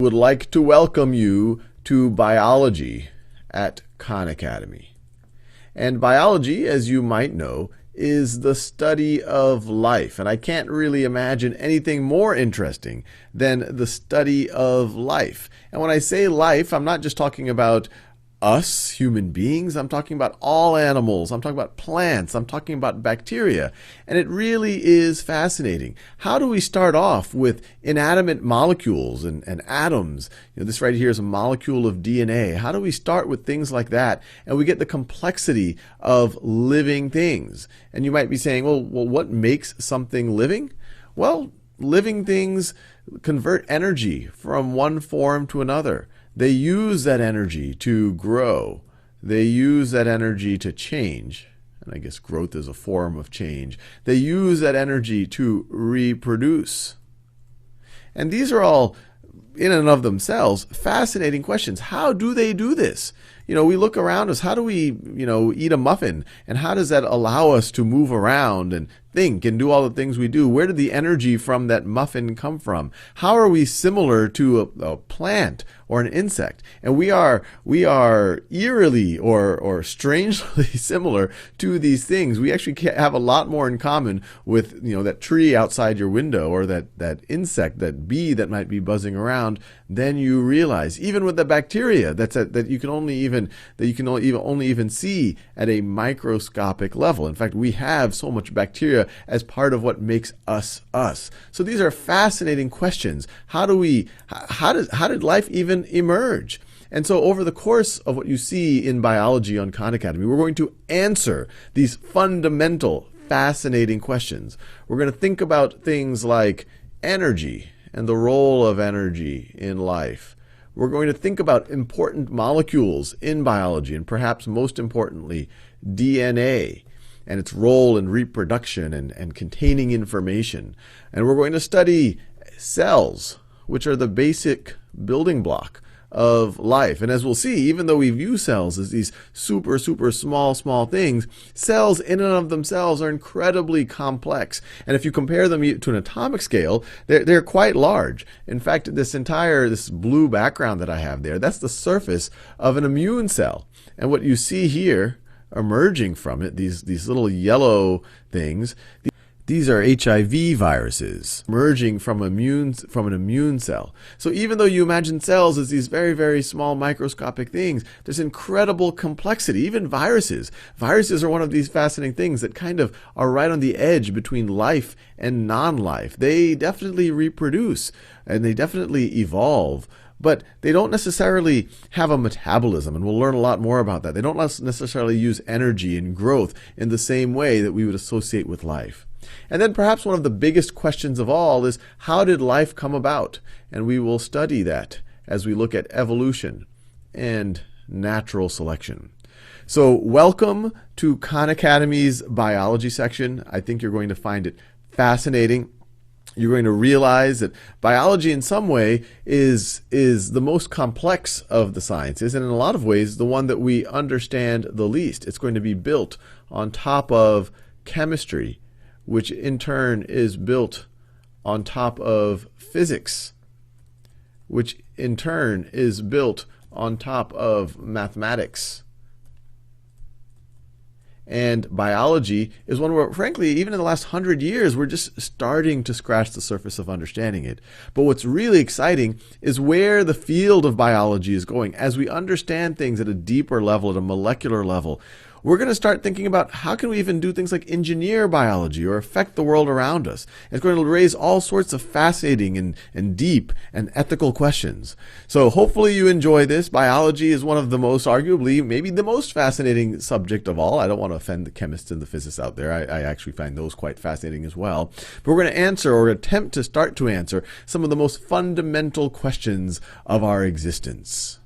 Would like to welcome you to biology at Khan Academy. And biology, as you might know, is the study of life. And I can't really imagine anything more interesting than the study of life. And when I say life, I'm not just talking about us, human beings. I'm talking about all animals. I'm talking about plants. I'm talking about bacteria. And it really is fascinating. How do we start off with inanimate molecules and atoms? This right here is a molecule of DNA. How do we start with things like that? And we get the complexity of living things. And you might be saying, well, what makes something living? Well, living things convert energy from one form to another. They use that energy to grow. They use that energy to change. And I guess growth is a form of change. They use that energy to reproduce. And these are all, in and of themselves, fascinating questions. How do they do this? We look around us. How do we, eat a muffin? And how does that allow us to move around and think and do all the things we do? Where did the energy from that muffin come from? How are we similar to a plant or an insect? And we are eerily or strangely similar to these things. We actually have a lot more in common with that tree outside your window or that insect, that bee that might be buzzing around than you realize. Even with the bacteria that you can only even see at a microscopic level. In fact, we have so much bacteria as part of what makes us us. So these are fascinating questions. How did life even emerge? And so over the course of what you see in biology on Khan Academy, we're going to answer these fundamental, fascinating questions. We're going to think about things like energy and the role of energy in life. We're going to think about important molecules in biology, and perhaps most importantly, DNA and its role in reproduction and containing information. And we're going to study cells, which are the basic building block of life. And as we'll see, even though we view cells as these super small things, cells in and of themselves are incredibly complex. And if you compare them to an atomic scale, they're quite large. In fact, this blue background that I have there, that's the surface of an immune cell. And what you see here emerging from it, these little yellow things, these are HIV viruses emerging from an immune cell. So even though you imagine cells as these very small microscopic things, there's incredible complexity. Even viruses. Viruses are one of these fascinating things that kind of are right on the edge between life and non-life. They definitely reproduce and they definitely evolve, but they don't necessarily have a metabolism, and we'll learn a lot more about that. They don't necessarily use energy and growth in the same way that we would associate with life. And then perhaps one of the biggest questions of all is, how did life come about? And we will study that as we look at evolution and natural selection. So welcome to Khan Academy's biology section. I think you're going to find it fascinating. You're going to realize that biology in some way is the most complex of the sciences, and in a lot of ways the one that we understand the least. It's going to be built on top of chemistry, which in turn is built on top of physics, which in turn is built on top of mathematics. And biology is one where, frankly, even in the last 100 years, we're just starting to scratch the surface of understanding it. But what's really exciting is where the field of biology is going. As we understand things at a deeper level, at a molecular level, we're going to start thinking about how can we even do things like engineer biology or affect the world around us. It's going to raise all sorts of fascinating and deep and ethical questions. So hopefully you enjoy this. Biology is one of the most, arguably, maybe the most fascinating subject of all. I don't want to offend the chemists and the physicists out there. I actually find those quite fascinating as well. But we're going to answer, or attempt to start to answer, some of the most fundamental questions of our existence.